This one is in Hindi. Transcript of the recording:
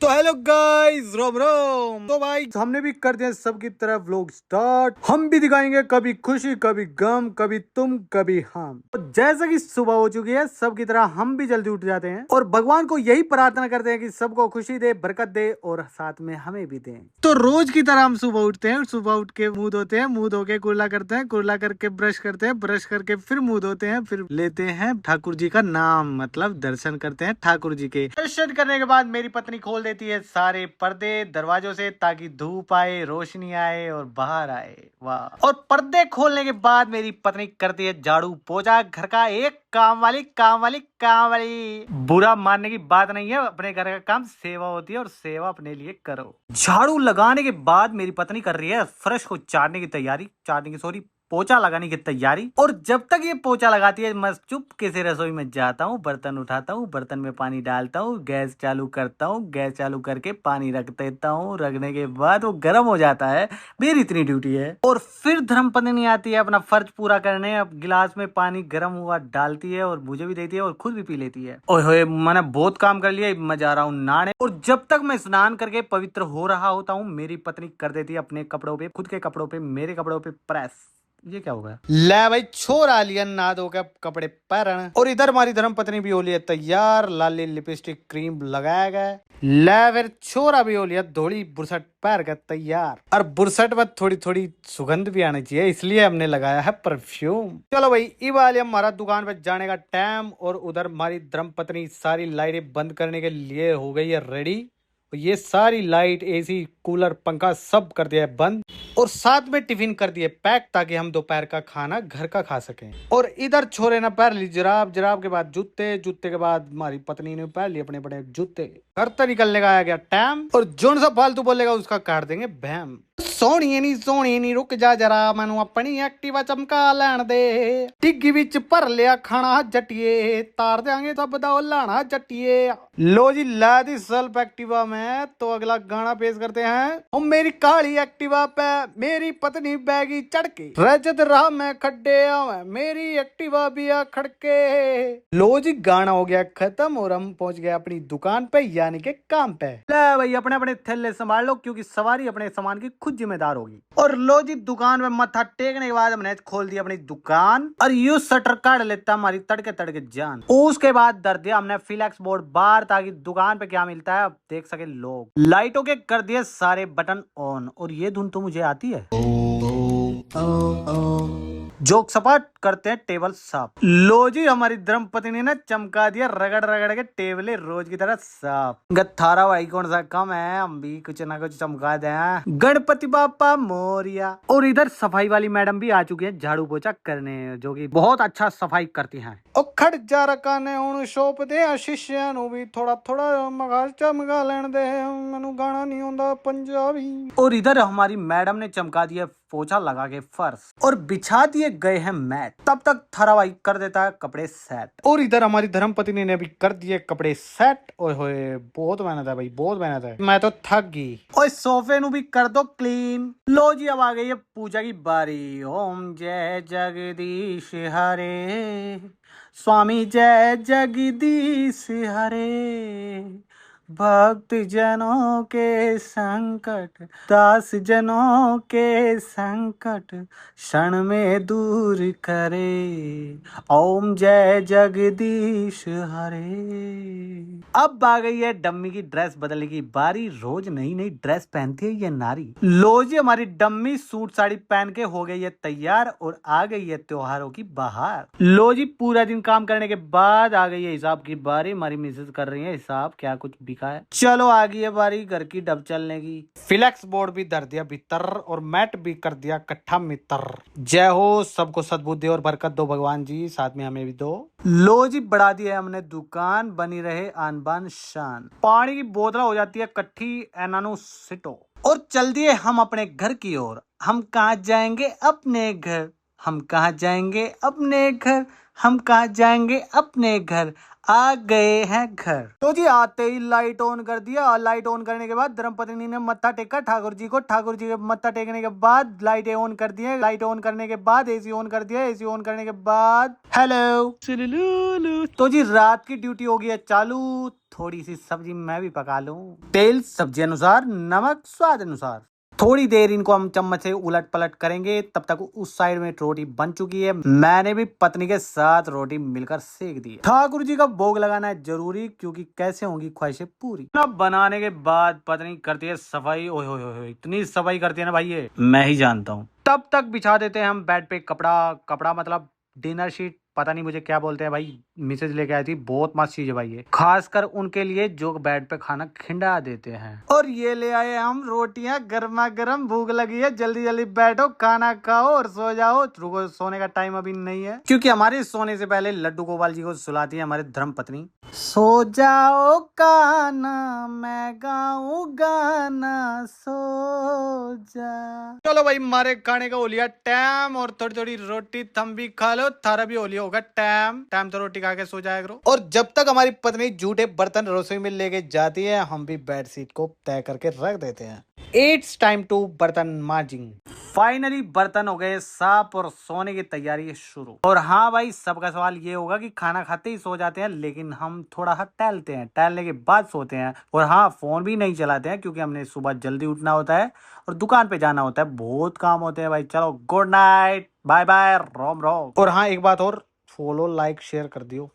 तो हेलो गाइस, रोम रोम। तो भाई हमने भी कर दिया सबकी तरह व्लॉग स्टार्ट। हम भी दिखाएंगे कभी खुशी, कभी गम, कभी तुम, कभी हम। तो जैसा कि सुबह हो चुकी है, सबकी तरह हम भी जल्दी उठ जाते हैं और भगवान को यही प्रार्थना करते हैं कि सबको खुशी दे, बरकत दे और साथ में हमें भी दे। तो रोज की तरह हम सुबह उठते हैं, सुबह उठ के मुंह धोते हैं, मुंह धो के कुल्ला करते हैं, कुल्ला करके ब्रश करते हैं, ब्रश करके फिर मुंह धोते हैं, फिर लेते हैं ठाकुर जी का नाम, मतलब दर्शन करते हैं ठाकुर जी के। दर्शन करने के बाद मेरी पत्नी खोल देती है सारे पर्दे दरवाजों से ताकि धूप आए, रोशनी आए और बाहर आए। वाह। और पर्दे खोलने के बाद मेरी पत्नी करती है झाड़ू पोछा घर का। एक काम वाली, काम वाली, काम वाली। बुरा मानने की बात नहीं है, अपने घर का काम सेवा होती है और सेवा अपने लिए करो। झाड़ू लगाने के बाद मेरी पत्नी कर रही है फर्श को चाटने की तैयारी, चाटने की सॉरी पोछा लगाने की तैयारी। और जब तक ये पोछा लगाती है, मैं चुपके से रसोई में जाता हूँ, बर्तन उठाता हूँ, बर्तन में पानी डालता हूँ, गैस चालू करता हूँ, गैस चालू करके पानी रख देता हूँ। रखने के बाद वो गर्म हो जाता है, मेरी इतनी ड्यूटी है। और फिर धर्मपत्नी आती है अपना फर्ज पूरा करने। अब गिलास में पानी गर्म हुआ डालती है और मुझे भी देती है और खुद भी पी लेती है। ओए होए, मैंने बहुत काम कर लिया, मैं जा रहा हूँ नहाने। और जब तक मैं स्नान करके पवित्र हो रहा होता हूँ, मेरी पत्नी कर देती है अपने कपड़ों पे, खुद के कपड़ों पे, मेरे कपड़ों पे प्रेस। ये क्या होगा? ले भाई, छोरा लिया ना दो के कपड़े पहन। और इधर हमारी धर्म पत्नी भी हो लिया तैयार, लाली लिपस्टिक क्रीम लगाया गया। ले फिर छोरा भी हो लिया धोली बुरसट पहन कर तैयार। और बुरसट में थोड़ी थोड़ी सुगंध भी आनी चाहिए, इसलिए हमने लगाया है परफ्यूम। चलो भाई, ये वाले हमारा दुकान पे जाने का टाइम। और उधर हमारी धर्म पत्नी सारी लाइटें बंद करने के लिए हो गई है रेडी। ये सारी लाइट, एसी, कूलर, पंखा सब कर दिया है बंद। और साथ में टिफिन कर दिए पैक ताकि हम दोपहर का खाना घर का खा सकें। और इधर छोरे ने पहन ली जराब, जराब के बाद जूते, जूते के बाद हमारी पत्नी ने पहन लिए अपने बड़े जूते। घर तक निकलने का आ गया टाइम। और जोन सा फालतू बोलेगा उसका काट देंगे भैम। सोहनी नहीं रुक जा जरा, मैनू अपनी एक्टिवा चमका लैन दे। डिग्गी विच भर लिया खाना जटिए, तार देंगे सब दा लाना जटिए। लो जी, ला दी सेल्फ एक्टिवा में। तो अगला गाना पेश करते हैं। और मेरी काली एक्टिवा पे मेरी पत्नी बैगी चढ़ के, रजत राह में खड्डे आवे, मेरी एक्टिवा भी आ खड़के। लो जी, गाना हो गया खत्म और हम पहुंच गए अपनी दुकान पे, यानी के काम पे। ले भाई, अपने अपने थैले संभाल लो, क्योंकि सवारी अपने सामान की खुद जिम्मेदार होगी। और लो जी, दुकान में मत्था टेकने के बाद हमने खोल दी अपनी दुकान। और यू शटर काट लेता हमारी तड़के तड़के जान। उसके बाद दर दिया हमने फ्लेक्स बोर्ड बाहर ताकि दुकान पे क्या मिलता है अब देख सके लोग। लाइटों के कर दिए सारे बटन ऑन। और ये धुन तो मुझे आती है। जोक सपाट करते हैं टेबल साफ। लो जी, हमारी धर्म पत्नी ने चमका दिया रगड़ रगड़ के टेबले रोज की तरह साफ। गत्थारा भाई कौन सा कम है, हम भी कुछ ना कुछ चमका दें। गणपति बापा मोरिया। और इधर सफाई वाली मैडम भी आ चुकी है झाड़ू पोछा करने, जो कि बहुत अच्छा सफाई करती हैं। और खड़ जा रखा ने उन शॉप दे शिष्या नु भी थोड़ा थोड़ा मगा चमका लेन दे, मैनू गाना नहीं आंदा पंजाबी। और इधर हमारी मैडम ने चमका दिया पोछा लगा के फर्श और बिछा दिए गए हैं मैट। तब तक थारावाई कर देता है कपड़े सेट। और इधर हमारी धर्म पत्नी ने भी कर दिए कपड़े सेट। ओए होए, बहुत मेहनत है भाई, बहुत मेहनत है, मैं तो थक गई। और सोफे नु भी कर दो क्लीन। लो जी, अब आ गई है पूजा की बारी। ओम जय जगदीश हरे, स्वामी जय जगदीश हरे। भक्त जनों के संकट, दास जनों के संकट क्षण में दूर करे। ओम जय जगदीश हरे। अब आ गई है डम्मी की ड्रेस बदलने की बारी। रोज नई नई ड्रेस पहनती है ये नारी। लो जी, हमारी डम्मी सूट साड़ी पहन के हो गई है तैयार और आ गई है त्योहारों की बाहर। लो जी, पूरा दिन काम करने के बाद आ गई है हिसाब की बारी। हमारी मिसेज कर रही है हिसाब, क्या कुछ बिका है। चलो, आ गई है बारी घर की डब चलने की। फ्लेक्स बोर्ड भी धर दिया भीतर और मैट भी कर दिया कट्ठा मित्र। जय हो, सबको सद्बुद्धि और बरकत दो भगवान जी, साथ में हमें भी दो। लो जी, बढ़ा दी है हमने दुकान, बनी रहे आन बान शान। पानी की बोतल हो जाती है कट्ठी, एनानो सिटो। और चल दिए हम अपने घर की ओर। हम कहाँ जाएंगे? अपने घर। हम कहाँ जाएंगे अपने घर, हम कहाँ जाएंगे अपने घर, आ गए हैं घर। तो जी आते ही लाइट ऑन कर दिया, और लाइट ऑन करने के बाद धर्मपत्नी ने मत्था टेका ठाकुर जी को। ठाकुर जी के मत्था टेकने के बाद लाइटें ऑन कर दिए, लाइट ऑन करने के बाद एसी ऑन कर दिया, एसी ऑन करने के बाद हेलो सुलुलुलु। तो जी रात की ड्यूटी हो गई है चालू। थोड़ी सी सब्जी मैं भी पका लूं। तेल सब्जी अनुसार, नमक स्वाद अनुसार। थोड़ी देर इनको हम चम्मच से उलट पलट करेंगे, तब तक उस साइड में रोटी बन चुकी है। मैंने भी पत्नी के साथ रोटी मिलकर सेक दी है। ठाकुर जी का भोग लगाना है जरूरी, क्योंकि कैसे होंगी ख्वाहिशें पूरी। ना बनाने के बाद पत्नी करती है सफाई। ओए होए होए, इतनी सफाई करती है ना भाई, ये मैं ही जानता हूँ। तब तक बिछा देते हैं हम बेड पे कपड़ा। कपड़ा मतलब डिनर शीट, पता नहीं मुझे क्या बोलते हैं भाई। मिसेज लेके आई थी, बहुत मस्त चीज है भाई ये, खासकर उनके लिए जो बेड पे खाना खिंडा देते हैं। और ये ले आए हम रोटियां गर्मा गर्म, भूख लगी है, जल्दी जल्दी बैठो खाना खाओ और सो जाओ। रुको, सोने का टाइम अभी नहीं है, क्योंकि हमारे सोने से पहले लड्डू गोपाल जी को सुलाती है हमारे धर्म पत्नी। सो जाओ काना, मैं गाऊं गाना, सो जा। चलो भाई, मारे खाने का हो लिया टाइम, और थोड़ी थोड़ी रोटी थम भी खा लो, थारा भी हो लिया होगा टाइम। टाइम तो रोटी खा के सो जाया करो। और जब तक हमारी पत्नी जूठे बर्तन रसोई में लेके जाती है, हम भी बेड शीट को तय करके रख देते हैं। इट्स टाइम टू बर्तन मांजिंग। फाइनली बर्तन हो गए साफ और सोने की तैयारी शुरू। और हाँ भाई, सबका सवाल ये होगा कि खाना खाते ही सो जाते हैं, लेकिन हम थोड़ा सा टहलते हैं, टहलने के बाद सोते हैं। और हाँ, फोन भी नहीं चलाते हैं, क्योंकि हमने सुबह जल्दी उठना होता है और दुकान पे जाना होता है, बहुत काम होते हैं भाई। चलो गुड नाइट, बाय बाय, रोम रोम। और हाँ, एक बात और, फॉलो लाइक शेयर कर दियो।